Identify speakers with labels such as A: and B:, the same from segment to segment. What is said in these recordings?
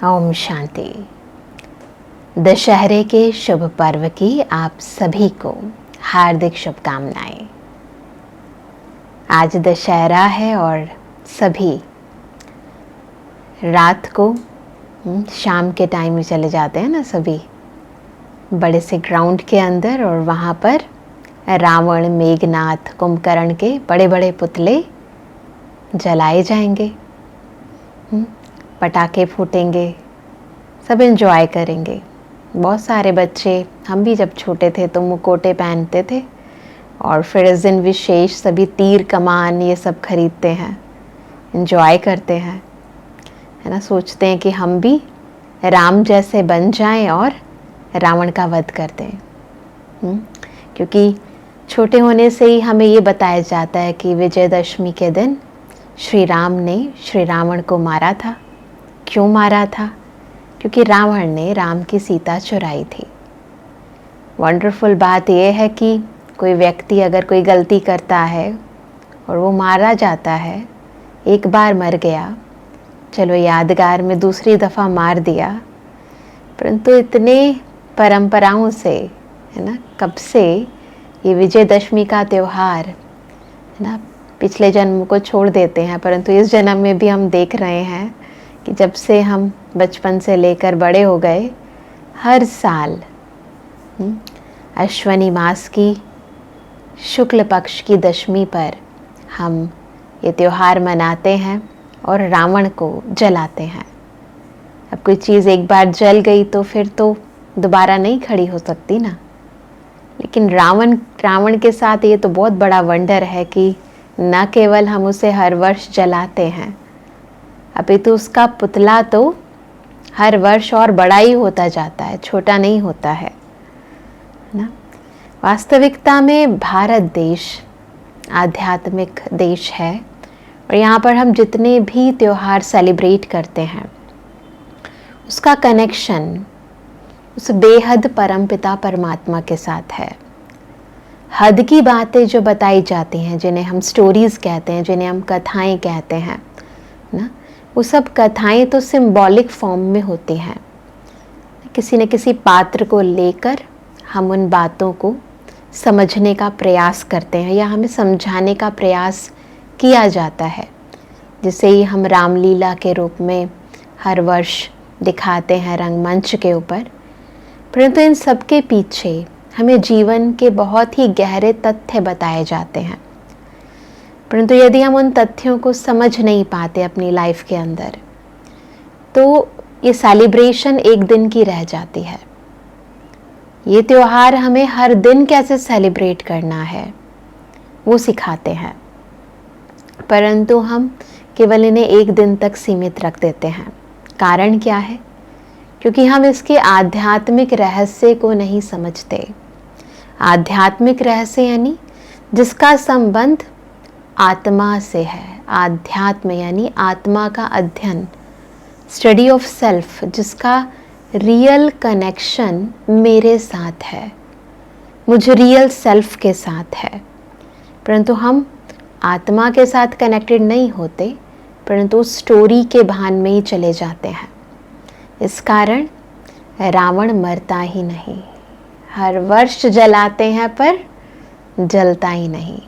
A: ओम शांति। दशहरे के शुभ पर्व की आप सभी को हार्दिक शुभकामनाएं। आज दशहरा है और सभी रात को शाम के टाइम में चले जाते हैं ना सभी बड़े से ग्राउंड के अंदर, और वहाँ पर रावण, मेघनाथ, कुंभकर्ण के बड़े बड़े पुतले जलाए जाएंगे, पटाखे फूटेंगे, सब एंजॉय करेंगे। बहुत सारे बच्चे, हम भी जब छोटे थे तो मुकोटे पहनते थे और फिर इस दिन विशेष सभी तीर कमान ये सब खरीदते हैं, एंजॉय करते हैं, है ना। सोचते हैं कि हम भी राम जैसे बन जाएं और रावण का वध कर दें। क्योंकि छोटे होने से ही हमें ये बताया जाता है कि विजयदशमी के दिन श्री राम ने श्री रावण को मारा था। क्यों मारा था? क्योंकि रावण ने राम की सीता चुराई थी। वंडरफुल बात यह है कि कोई व्यक्ति अगर कोई गलती करता है और वो मारा जाता है, एक बार मर गया, चलो यादगार में दूसरी दफ़ा मार दिया, परंतु इतने परंपराओं से, है ना, कब से ये विजयदशमी का त्यौहार, है ना, पिछले जन्म को छोड़ देते हैं, परंतु इस जन्म में भी हम देख रहे हैं कि जब से हम बचपन से लेकर बड़े हो गए, हर साल अश्वनी मास की शुक्ल पक्ष की दशमी पर हम ये त्यौहार मनाते हैं और रावण को जलाते हैं। अब कोई चीज़ एक बार जल गई तो फिर तो दोबारा नहीं खड़ी हो सकती ना। लेकिन रावण के साथ ये तो बहुत बड़ा वंडर है कि न केवल हम उसे हर वर्ष जलाते हैं, अभी तो उसका पुतला तो हर वर्ष और बड़ा ही होता जाता है, छोटा नहीं होता है ना। वास्तविकता में भारत देश आध्यात्मिक देश है और यहाँ पर हम जितने भी त्योहार सेलिब्रेट करते हैं उसका कनेक्शन उस बेहद परमपिता परमात्मा के साथ है। हद की बातें जो बताई जाती हैं, जिन्हें हम स्टोरीज़ कहते हैं, जिन्हें हम कथाएं कहते हैं ना, वो सब कथाएं तो सिंबॉलिक फॉर्म में होती हैं। किसी न किसी पात्र को लेकर हम उन बातों को समझने का प्रयास करते हैं या हमें समझाने का प्रयास किया जाता है, जिसे ही हम रामलीला के रूप में हर वर्ष दिखाते हैं रंगमंच के ऊपर। परंतु इन सब के पीछे हमें जीवन के बहुत ही गहरे तथ्य बताए जाते हैं। परंतु यदि हम उन तथ्यों को समझ नहीं पाते अपनी लाइफ के अंदर, तो ये सेलिब्रेशन एक दिन की रह जाती है। ये त्यौहार हमें हर दिन कैसे सेलिब्रेट करना है वो सिखाते हैं, परंतु हम केवल इन्हें एक दिन तक सीमित रख देते हैं। कारण क्या है? क्योंकि हम इसके आध्यात्मिक रहस्य को नहीं समझते। आध्यात्मिक रहस्य यानी जिसका संबंध आत्मा से है। आध्यात्म यानी आत्मा का अध्ययन, स्टडी ऑफ सेल्फ, जिसका रियल कनेक्शन मेरे साथ है, मुझे रियल सेल्फ के साथ है। परंतु हम आत्मा के साथ कनेक्टेड नहीं होते, परंतु स्टोरी के भान में ही चले जाते हैं। इस कारण रावण मरता ही नहीं, हर वर्ष जलाते हैं पर जलता ही नहीं।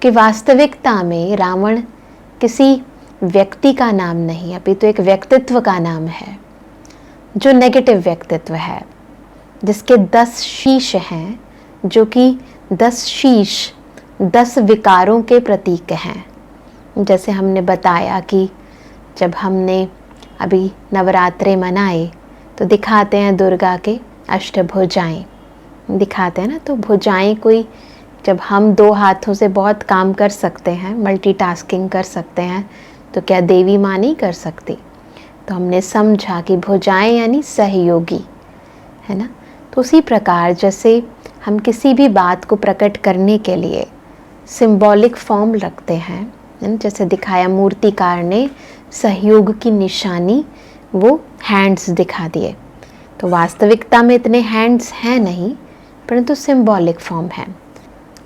A: कि वास्तविकता में रावण किसी व्यक्ति का नाम नहीं, अभी तो एक व्यक्तित्व का नाम है, जो नेगेटिव व्यक्तित्व है, जिसके 10 शीश हैं, जो कि 10 शीश 10 विकारों के प्रतीक हैं। जैसे हमने बताया कि जब हमने अभी नवरात्रे मनाए तो दिखाते हैं दुर्गा के अष्टभुजाएं दिखाते हैं ना। तो भुजाएं कोई, जब हम 2 हाथों से बहुत काम कर सकते हैं, मल्टीटास्किंग कर सकते हैं, तो क्या देवी माँ नहीं कर सकती? तो हमने समझा कि भुजाएं यानी सहयोगी, है ना। तो उसी प्रकार जैसे हम किसी भी बात को प्रकट करने के लिए सिंबॉलिक फॉर्म रखते हैं, जैसे दिखाया मूर्तिकार ने सहयोग की निशानी, वो हैंड्स दिखा दिए। तो वास्तविकता में इतने हैंड्स हैं नहीं, परंतु सिंबॉलिक फॉर्म है।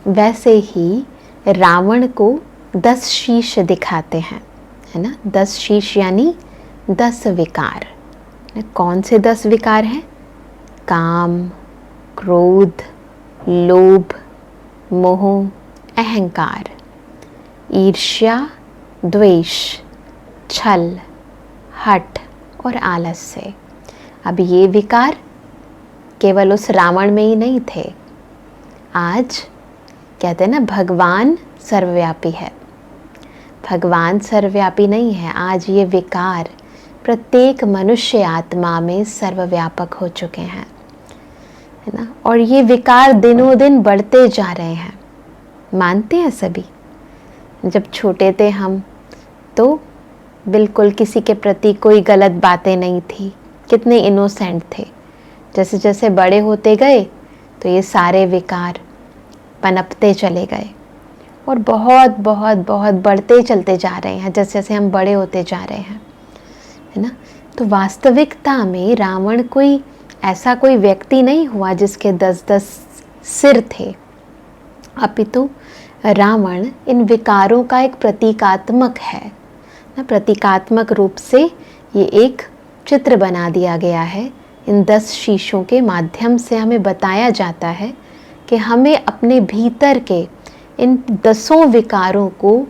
A: वैसे ही रावण को 10 शीश दिखाते हैं, है ना। 10 शीश यानी 10 विकार। कौन से 10 विकार हैं? काम, क्रोध, लोभ, मोह, अहंकार, ईर्ष्या, द्वेष, छल, हठ और आलस्य। अब ये विकार केवल उस रावण में ही नहीं थे। आज कहते हैं ना, भगवान सर्वव्यापी है। भगवान सर्वव्यापी नहीं है, आज ये विकार प्रत्येक मनुष्य आत्मा में सर्वव्यापक हो चुके हैं, है ना। और ये विकार दिनों दिन बढ़ते जा रहे हैं। मानते हैं सभी? जब छोटे थे हम तो बिल्कुल किसी के प्रति कोई गलत बातें नहीं थी, कितने इनोसेंट थे। जैसे जैसे बड़े होते गए तो ये सारे विकार पनपते चले गए और बहुत बहुत बहुत बढ़ते चलते जा रहे हैं जैसे जैसे हम बड़े होते जा रहे हैं, है ना। तो वास्तविकता में रावण कोई ऐसा कोई व्यक्ति नहीं हुआ जिसके 10-10 सिर थे, अपितु रावण इन विकारों का एक प्रतीकात्मक है ना। प्रतीकात्मक रूप से ये एक चित्र बना दिया गया है। इन 10 शीशों के माध्यम से हमें बताया जाता है कि हमें अपने भीतर के इन 10 विकारों को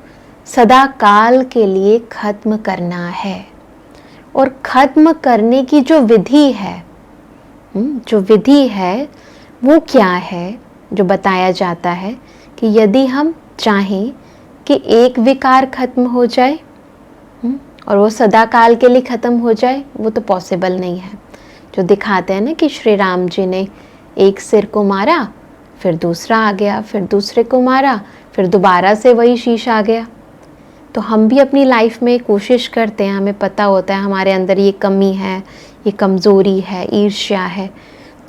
A: सदा काल के लिए खत्म करना है। और खत्म करने की जो विधि है, वो क्या है? जो बताया जाता है कि यदि हम चाहें कि एक विकार खत्म हो जाए और वो सदा काल के लिए खत्म हो जाए, वो तो पॉसिबल नहीं है। जो दिखाते हैं ना कि श्री राम जी ने एक सिर को मारा, फिर दूसरा आ गया, फिर दूसरे को मारा, फिर दोबारा से वही शीश आ गया। तो हम भी अपनी लाइफ में कोशिश करते हैं, हमें पता होता है हमारे अंदर ये कमी है, ये कमज़ोरी है, ईर्ष्या है,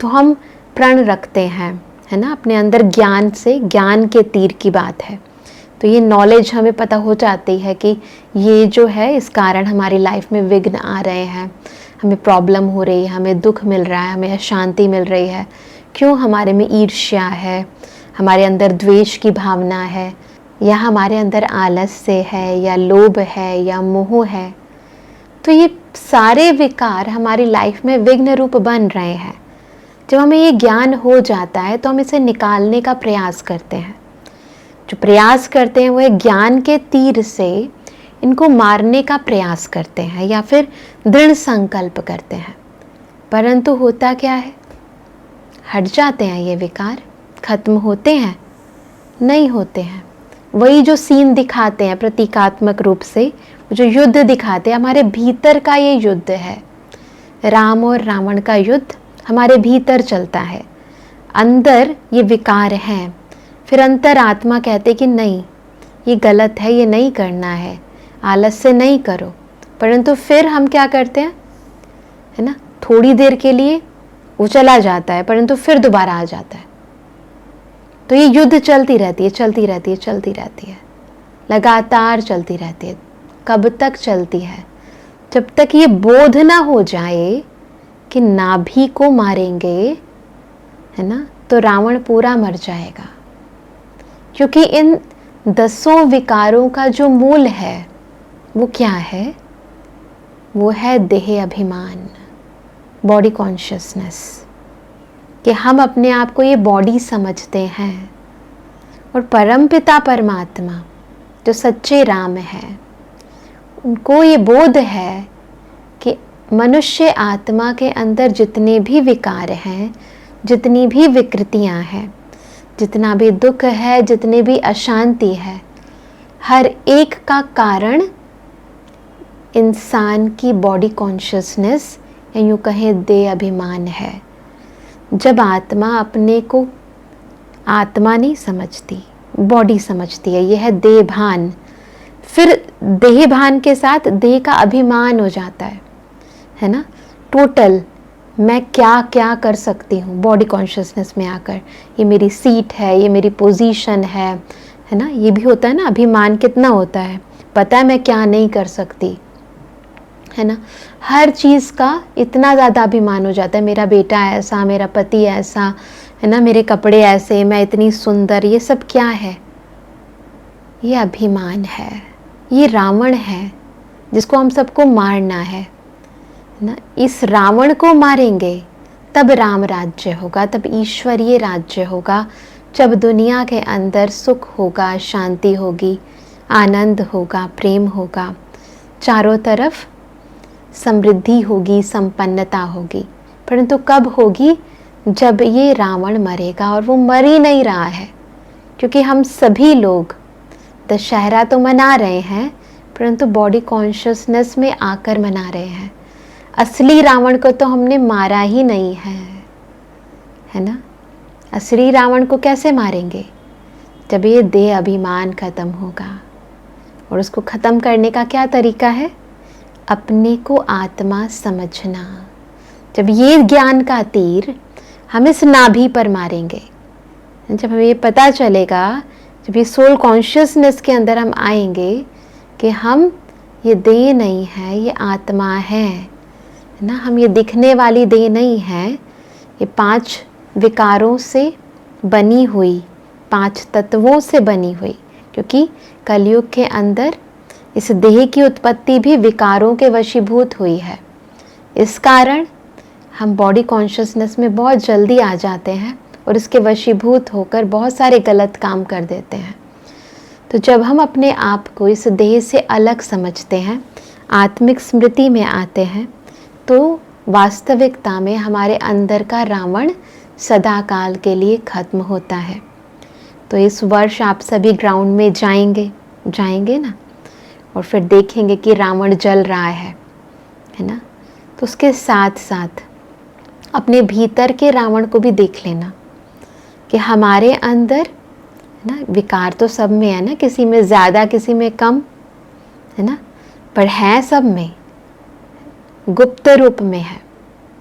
A: तो हम प्रण रखते हैं, है ना। अपने अंदर ज्ञान से, ज्ञान के तीर की बात है, तो ये नॉलेज हमें पता हो जाती है कि ये जो है इस कारण हमारी लाइफ में विघ्न आ रहे हैं, हमें प्रॉब्लम हो रही है, हमें दुख मिल रहा है, हमें अशांति मिल रही है। क्यों? हमारे में ईर्ष्या है, हमारे अंदर द्वेष की भावना है, या हमारे अंदर आलस्य है, या लोभ है, या मोह है। तो ये सारे विकार हमारी लाइफ में विघ्न रूप बन रहे हैं। जब हमें ये ज्ञान हो जाता है तो हम इसे निकालने का प्रयास करते हैं। जो प्रयास करते हैं वो एक ज्ञान के तीर से इनको मारने का प्रयास करते हैं या फिर दृढ़ संकल्प करते हैं। परंतु होता क्या है? हट जाते हैं ये विकार, खत्म होते हैं? नहीं होते हैं। वही जो सीन दिखाते हैं प्रतीकात्मक रूप से, जो युद्ध दिखाते हैं, हमारे भीतर का ये युद्ध है। राम और रावण का युद्ध हमारे भीतर चलता है। अंदर ये विकार हैं, फिर अंतरात्मा कहते कि नहीं, ये गलत है, ये नहीं करना है, आलस्य नहीं करो। परंतु फिर हम क्या करते हैं, है ना, थोड़ी देर के लिए वो चला जाता है, परंतु फिर दोबारा आ जाता है। तो ये युद्ध चलती रहती है, चलती रहती है, चलती रहती है, लगातार चलती रहती है। कब तक चलती है? जब तक ये बोध ना हो जाए कि नाभि को मारेंगे, है ना, तो रावण पूरा मर जाएगा। क्योंकि इन 10 विकारों का जो मूल है वो क्या है? वो है देह अभिमान, बॉडी कॉन्शियसनेस, कि हम अपने आप को ये बॉडी समझते हैं। और परमपिता परमात्मा जो सच्चे राम हैं, उनको ये बोध है कि मनुष्य आत्मा के अंदर जितने भी विकार हैं, जितनी भी विकृतियां हैं, जितना भी दुख है, जितनी भी अशांति है, हर एक का कारण इंसान की बॉडी कॉन्शियसनेस या यूँ कहें देह अभिमान है। जब आत्मा अपने को आत्मा नहीं समझती, बॉडी समझती है, यह है देह भान, फिर देह भान के साथ देह का अभिमान हो जाता है ना। टोटल मैं क्या क्या कर सकती हूँ बॉडी कॉन्शियसनेस में आकर, ये मेरी सीट है, ये मेरी पोजीशन है ना। ये भी होता है ना, अभिमान कितना होता है, पता है मैं क्या नहीं कर सकती, है ना। हर चीज़ का इतना ज़्यादा अभिमान हो जाता है, मेरा बेटा ऐसा, मेरा पति ऐसा, है ना, मेरे कपड़े ऐसे, मैं इतनी सुंदर, ये सब क्या है? ये अभिमान है, ये रावण है जिसको हम सबको मारना है ना। इस रावण को मारेंगे तब राम राज्य होगा, तब ईश्वरीय राज्य होगा, जब दुनिया के अंदर सुख होगा, शांति होगी, आनंद होगा, प्रेम होगा, चारों तरफ समृद्धि होगी, संपन्नता होगी। परंतु कब होगी? जब ये रावण मरेगा, और वो मर ही नहीं रहा है, क्योंकि हम सभी लोग दशहरा तो मना रहे हैं परंतु बॉडी कॉन्शियसनेस में आकर मना रहे हैं। असली रावण को तो हमने मारा ही नहीं है ना। असली रावण को कैसे मारेंगे? जब ये देह अभिमान खत्म होगा। और उसको खत्म करने का क्या तरीका है? अपने को आत्मा समझना। जब ये ज्ञान का तीर हम इस नाभि पर मारेंगे, जब हमें ये पता चलेगा, जब ये सोल कॉन्शियसनेस के अंदर हम आएंगे कि हम ये देह नहीं है, ये आत्मा है ना, हम ये दिखने वाली देह नहीं है, ये 5 विकारों से बनी हुई, 5 तत्वों से बनी हुई, क्योंकि कलयुग के अंदर इस देह की उत्पत्ति भी विकारों के वशीभूत हुई है। इस कारण हम बॉडी कॉन्शियसनेस में बहुत जल्दी आ जाते हैं और इसके वशीभूत होकर बहुत सारे गलत काम कर देते हैं। तो जब हम अपने आप को इस देह से अलग समझते हैं, आत्मिक स्मृति में आते हैं, तो वास्तविकता में हमारे अंदर का रावण सदा काल के लिए खत्म होता है। तो इस वर्ष आप सभी ग्राउंड में जाएंगे ना, और फिर देखेंगे कि रावण जल रहा है ना। तो उसके साथ साथ अपने भीतर के रावण को भी देख लेना कि हमारे अंदर ना विकार तो सब में है ना, किसी में ज़्यादा किसी में कम है ना, पर है सब में, गुप्त रूप में है,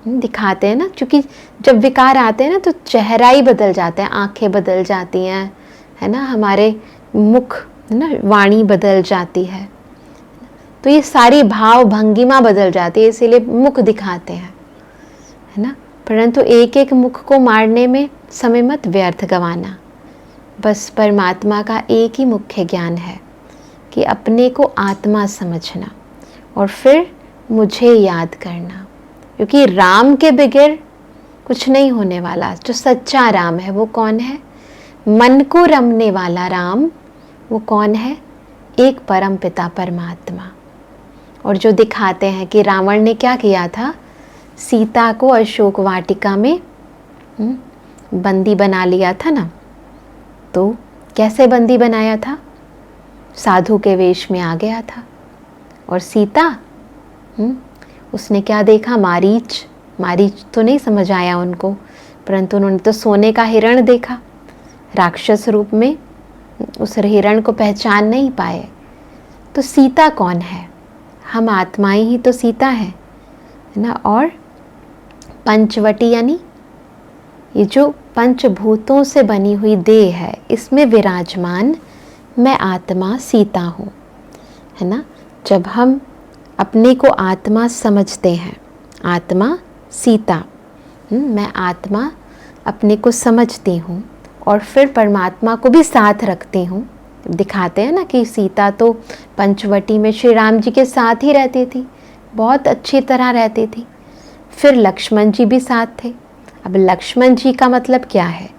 A: दिखाते हैं ना। क्योंकि जब विकार आते हैं ना तो चेहरा ही बदल जाता है, आंखें बदल जाती हैं है ना, हमारे मुख है ना, वाणी बदल जाती है, तो ये सारी भाव भंगिमा बदल जाती है, इसीलिए मुख दिखाते हैं है ना। परंतु एक एक मुख को मारने में समय मत व्यर्थ गंवाना। बस परमात्मा का एक ही मुख्य ज्ञान है कि अपने को आत्मा समझना और फिर मुझे याद करना, क्योंकि राम के बगैर कुछ नहीं होने वाला। जो सच्चा राम है वो कौन है? मन को रमने वाला राम वो कौन है? एक परम पिता परमात्मा। और जो दिखाते हैं कि रावण ने क्या किया था, सीता को अशोक वाटिका में बंदी बना लिया था ना। तो कैसे बंदी बनाया था? साधु के वेश में आ गया था। और सीता उसने क्या देखा? मारीच तो नहीं समझ आया उनको, परंतु उन्होंने तो सोने का हिरण देखा राक्षस रूप में, उस हिरण को पहचान नहीं पाए। तो सीता कौन है? हम आत्माएं ही तो सीता है ना। और पंचवटी यानी ये जो पंचभूतों से बनी हुई देह है, इसमें विराजमान मैं आत्मा सीता हूँ है ना। जब हम अपने को आत्मा समझते हैं, आत्मा सीता, मैं आत्मा अपने को समझती हूँ और फिर परमात्मा को भी साथ रखती हूँ। दिखाते हैं ना कि सीता तो पंचवटी में श्री राम जी के साथ ही रहती थी, बहुत अच्छी तरह रहती थी। फिर लक्ष्मण जी भी साथ थे। अब लक्ष्मण जी का मतलब क्या है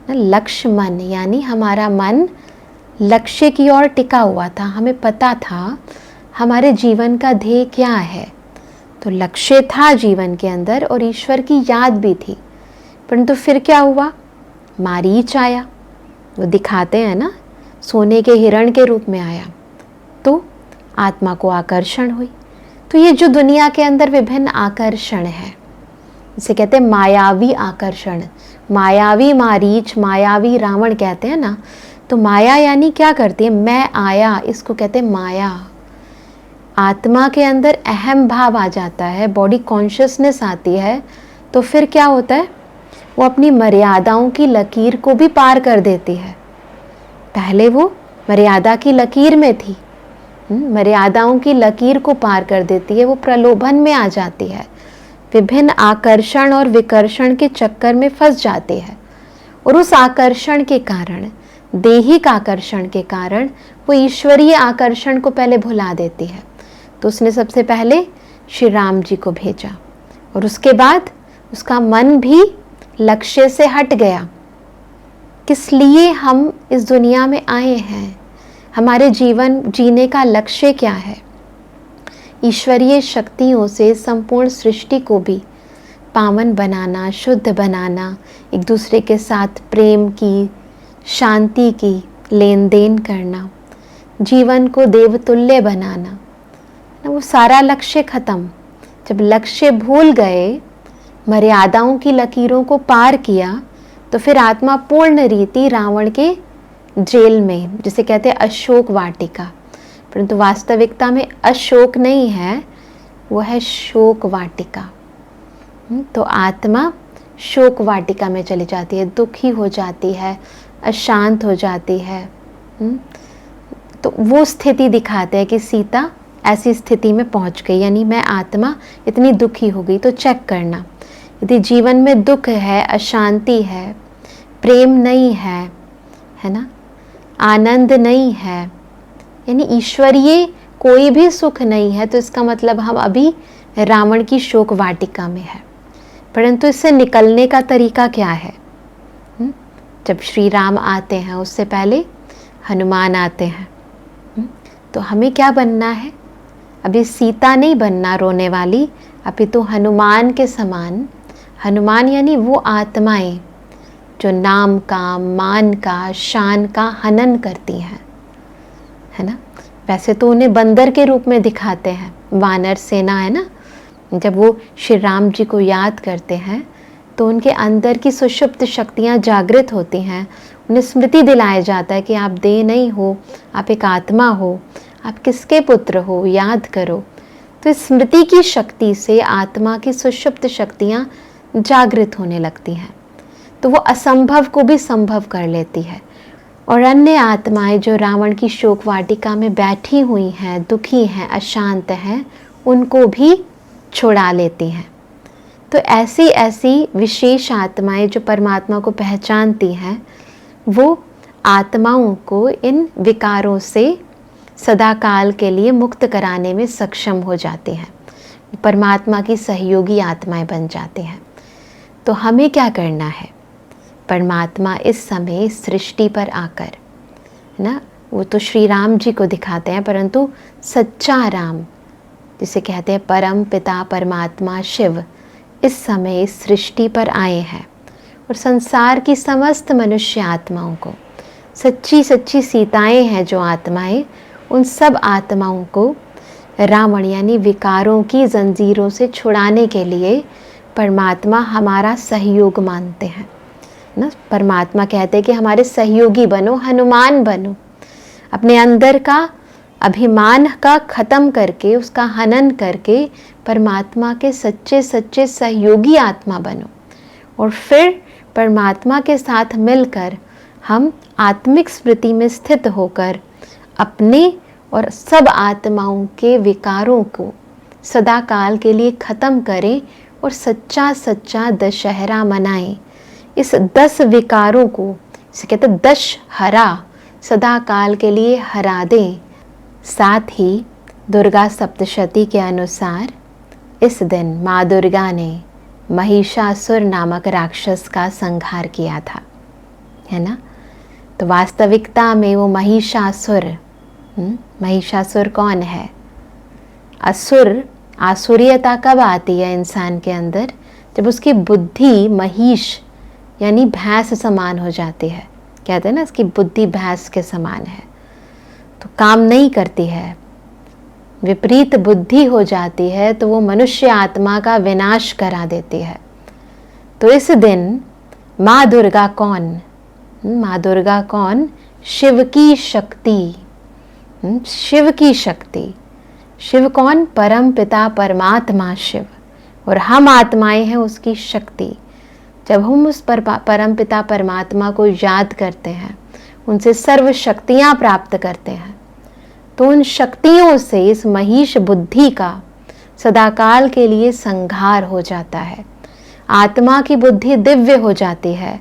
A: ना? लक्ष्मण यानी हमारा मन लक्ष्य की ओर टिका हुआ था, हमें पता था हमारे जीवन का ध्येय क्या है। तो लक्ष्य था जीवन के अंदर और ईश्वर की याद भी थी। परंतु फिर क्या हुआ? मारीच आया, वो दिखाते हैं ना, सोने के हिरण के रूप में आया, तो आत्मा को आकर्षण हुई। तो ये जो दुनिया के अंदर विभिन्न आकर्षण है, इसे कहते हैं मायावी आकर्षण, मायावी मारीच, मायावी रावण कहते हैं ना। तो माया यानी क्या करती है? मैं आया, इसको कहते हैं माया। आत्मा के अंदर अहम भाव आ जाता है, बॉडी कॉन्शियसनेस आती है, तो फिर क्या होता है? वो अपनी मर्यादाओं की लकीर को भी पार कर देती है। पहले वो मर्यादा की लकीर में थी, मर्यादाओं की लकीर को पार कर देती है, वो प्रलोभन में आ जाती है, विभिन्न आकर्षण और विकर्षण के चक्कर में फंस जाती है। और उस आकर्षण के कारण दैहिक आकर्षण के कारण वो ईश्वरीय आकर्षण को पहले भुला देती है। तो उसने सबसे पहले श्री राम जी को भेजा और उसके बाद उसका मन भी लक्ष्य से हट गया। किस लिए हम इस दुनिया में आए हैं, हमारे जीवन जीने का लक्ष्य क्या है। ईश्वरीय शक्तियों से संपूर्ण सृष्टि को भी पावन बनाना, शुद्ध बनाना, एक दूसरे के साथ प्रेम की, शांति की लेन देन करना, जीवन को देवतुल्य बनाना, वो सारा लक्ष्य खत्म। जब लक्ष्य भूल गए, मर्यादाओं की लकीरों को पार किया, तो फिर आत्मा पूर्ण रीति रावण के जेल में, जिसे कहते हैं अशोक वाटिका, परंतु वास्तविकता में अशोक नहीं है, वो है शोक वाटिका। तो आत्मा शोक वाटिका में चली जाती है, दुखी हो जाती है, अशांत हो जाती है। तो वो स्थिति दिखाते हैं कि सीता ऐसी स्थिति में पहुंच गई, यानी मैं आत्मा इतनी दुखी हो गई। तो चेक करना, यदि जीवन में दुख है, अशांति है, प्रेम नहीं है, है ना, आनंद नहीं है, यानी ईश्वरीय कोई भी सुख नहीं है, तो इसका मतलब हम अभी रावण की शोक वाटिका में है। परंतु इससे निकलने का तरीका क्या है? जब श्री राम आते हैं उससे पहले हनुमान आते हैं। तो हमें क्या बनना है? अभी सीता नहीं बनना रोने वाली, अपितु हनुमान के समान। हनुमान यानी वो आत्माएं जो नाम का, मान का, शान का हनन करती हैं, है ना। वैसे तो उन्हें बंदर के रूप में दिखाते हैं, वानर सेना है ना। जब वो श्री राम जी को याद करते हैं तो उनके अंदर की सुषुप्त शक्तियाँ जागृत होती हैं, उन्हें स्मृति दिलाया जाता है कि आप देह नहीं हो, आप एक आत्मा हो, आप किसके पुत्र हो, याद करो। तो इस स्मृति की शक्ति से आत्मा की सुषुप्त शक्तियाँ जागृत होने लगती हैं, तो वो असंभव को भी संभव कर लेती है। और अन्य आत्माएं जो रावण की शोक वाटिका में बैठी हुई हैं, दुखी हैं, अशांत हैं, उनको भी छुड़ा लेती हैं। तो ऐसी ऐसी विशेष आत्माएं जो परमात्मा को पहचानती हैं, वो आत्माओं को इन विकारों से सदाकाल के लिए मुक्त कराने में सक्षम हो जाते हैं, परमात्मा की सहयोगी आत्माएं बन जाते हैं। तो हमें क्या करना है? परमात्मा इस समय सृष्टि पर आकर, है ना, वो तो श्री राम जी को दिखाते हैं, परंतु सच्चा राम जिसे कहते हैं परम पिता परमात्मा शिव, इस समय इस सृष्टि पर आए हैं और संसार की समस्त मनुष्य आत्माओं को, सच्ची सच्ची सीताएं हैं जो आत्माएं, उन सब आत्माओं को रावण यानी विकारों की जंजीरों से छुड़ाने के लिए परमात्मा हमारा सहयोग मानते हैं ना। परमात्मा कहते हैं कि हमारे सहयोगी बनो, हनुमान बनो, अपने अंदर का अभिमान का खत्म करके, उसका हनन करके परमात्मा के सच्चे सच्चे सहयोगी आत्मा बनो। और फिर परमात्मा के साथ मिलकर हम आत्मिक स्मृति में स्थित होकर अपने और सब आत्माओं के विकारों को सदा काल के लिए ख़त्म करें और सच्चा सच्चा दशहरा मनाएं। इस 10 विकारों को, इसे कहते हैं दशहरा, सदा काल के लिए हरा दें। साथ ही दुर्गा सप्तशती के अनुसार इस दिन माँ दुर्गा ने महिषासुर नामक राक्षस का संहार किया था, है ना। तो वास्तविकता में वो महिषासुर, महिषासुर कौन है? असुर, आसुरियता कब आती है इंसान के अंदर? जब उसकी बुद्धि महिष यानी भैंस समान हो जाती है। कहते हैं ना, इसकी बुद्धि भैंस के समान है, तो काम नहीं करती है, विपरीत बुद्धि हो जाती है, तो वो मनुष्य आत्मा का विनाश करा देती है। तो इस दिन माँ दुर्गा कौन? माँ दुर्गा कौन? शिव की शक्ति, शिव की शक्ति। शिव कौन? परम पिता परमात्मा शिव, और हम आत्माएं हैं उसकी शक्ति। जब हम उस परम पिता परमात्मा को याद करते हैं, उनसे सर्व शक्तियाँ प्राप्त करते हैं, तो उन शक्तियों से इस महिष बुद्धि का सदाकाल के लिए संहार हो जाता है। आत्मा की बुद्धि दिव्य हो जाती है,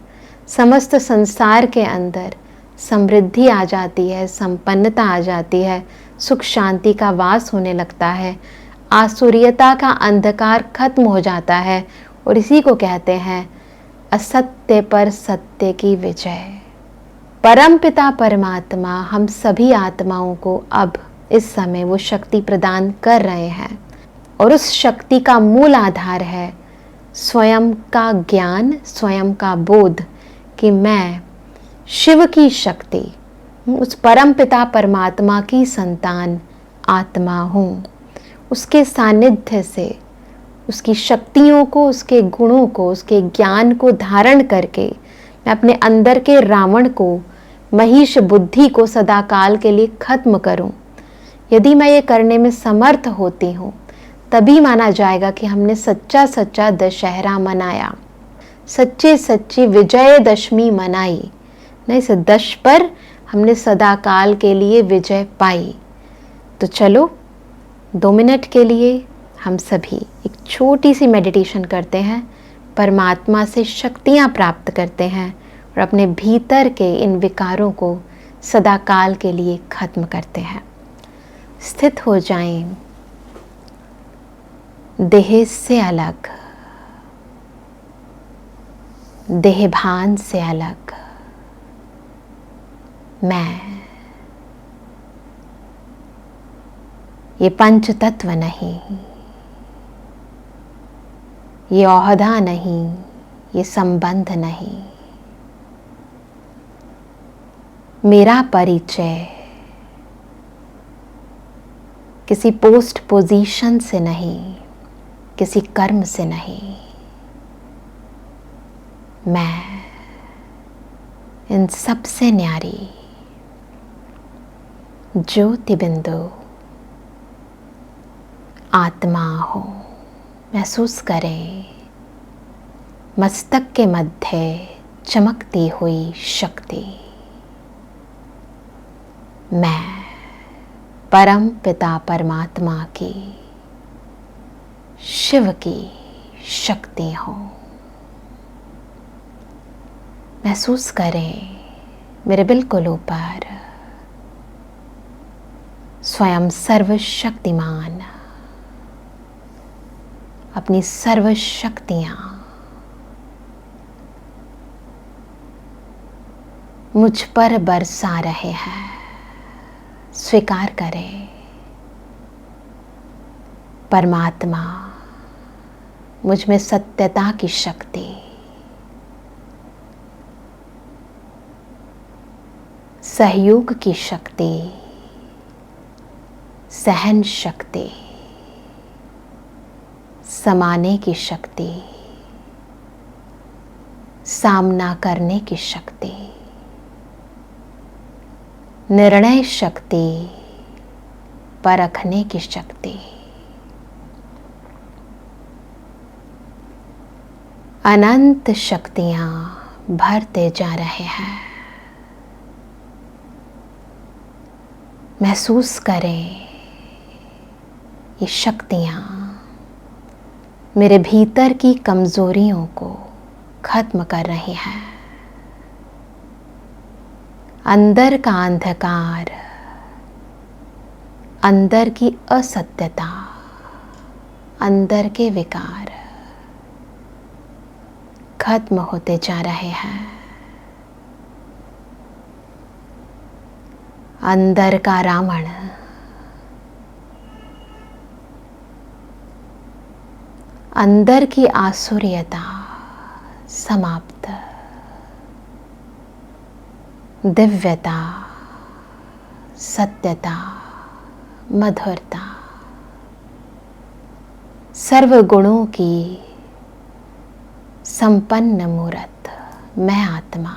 A: समस्त संसार के अंदर समृद्धि आ जाती है, संपन्नता आ जाती है, सुख शांति का वास होने लगता है, आसुरियता का अंधकार खत्म हो जाता है। और इसी को कहते हैं असत्य पर सत्य की विजय। परमपिता परमात्मा हम सभी आत्माओं को अब इस समय वो शक्ति प्रदान कर रहे हैं, और उस शक्ति का मूल आधार है स्वयं का ज्ञान, स्वयं का बोध कि मैं शिव की शक्ति, उस परमपिता परमात्मा की संतान आत्मा हूँ। उसके सानिध्य से, उसकी शक्तियों को, उसके गुणों को, उसके ज्ञान को धारण करके मैं अपने अंदर के रावण को, महिष बुद्धि को सदाकाल के लिए खत्म करूं। यदि मैं ये करने में समर्थ होती हूँ तभी माना जाएगा कि हमने सच्चा सच्चा दशहरा मनाया, सच्ची सच्ची विजयदशमी मनाई। नहीं, इस दश पर हमने सदाकाल के लिए विजय पाई। तो चलो 2 मिनट के लिए हम सभी एक छोटी सी मेडिटेशन करते हैं, परमात्मा से शक्तियाँ प्राप्त करते हैं और अपने भीतर के इन विकारों को सदाकाल के लिए खत्म करते हैं। स्थित हो जाएं, देह से अलग, देहभान से अलग। मैं, ये पंच तत्व नहीं, ये ओहदा नहीं, ये संबंध नहीं। मेरा परिचय किसी पोस्ट पोजीशन से नहीं, किसी कर्म से नहीं। मैं इन सब से न्यारी ज्योति बिंदु आत्मा हो। महसूस करें मस्तक के मध्य चमकती हुई शक्ति। मैं परम पिता परमात्मा की, शिव की शक्ति हूँ। महसूस करें मेरे बिल्कुल ऊपर स्वयं सर्वशक्तिमान अपनी सर्व शक्तियाँ मुझ पर बरसा रहे हैं। स्वीकार करें परमात्मा मुझ में सत्यता की शक्ति, सहयोग की शक्ति, सहन शक्ति, समाने की शक्ति, सामना करने की शक्ति, निर्णय शक्ति, परखने की शक्ति, अनंत शक्तियां भरते जा रहे हैं। महसूस करें ये शक्तियां मेरे भीतर की कमजोरियों को खत्म कर रही हैं। अंदर का अंधकार, अंदर की असत्यता, अंदर के विकार खत्म होते जा रहे हैं। अंदर का रावण अंदर की आसुरियता समाप्त, दिव्यता, सत्यता, मधुरता, सर्व गुणों की संपन्न मूर्त मैं आत्मा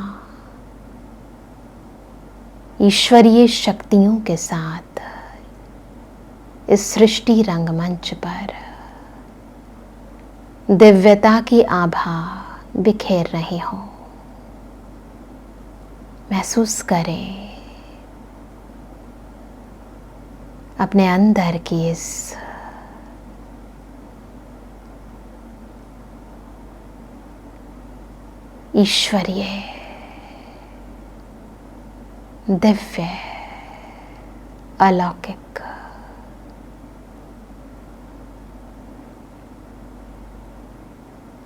A: ईश्वरीय शक्तियों के साथ इस सृष्टि रंगमंच पर दिव्यता की आभा बिखेर रही हो। महसूस करें अपने अंदर की इस ईश्वरीय दिव्य, अलौकिक,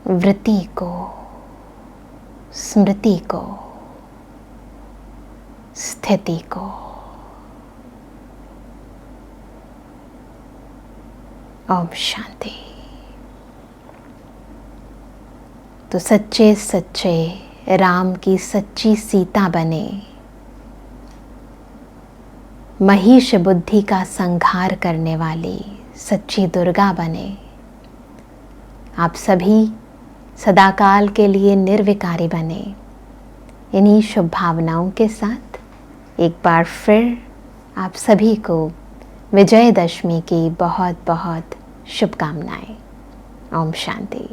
A: वृत्ति को, स्मृति को, स्थिति को ओम शांति। तो सच्चे सच्चे राम की सच्ची सीता बने, महिष बुद्धि का संहार करने वाली सच्ची दुर्गा बने। आप सभी सदाकाल के लिए निर्विकारी बने। इन्हीं शुभ भावनाओं के साथ एक बार फिर आप सभी को विजयदशमी की बहुत बहुत शुभकामनाएं। ओम शांति।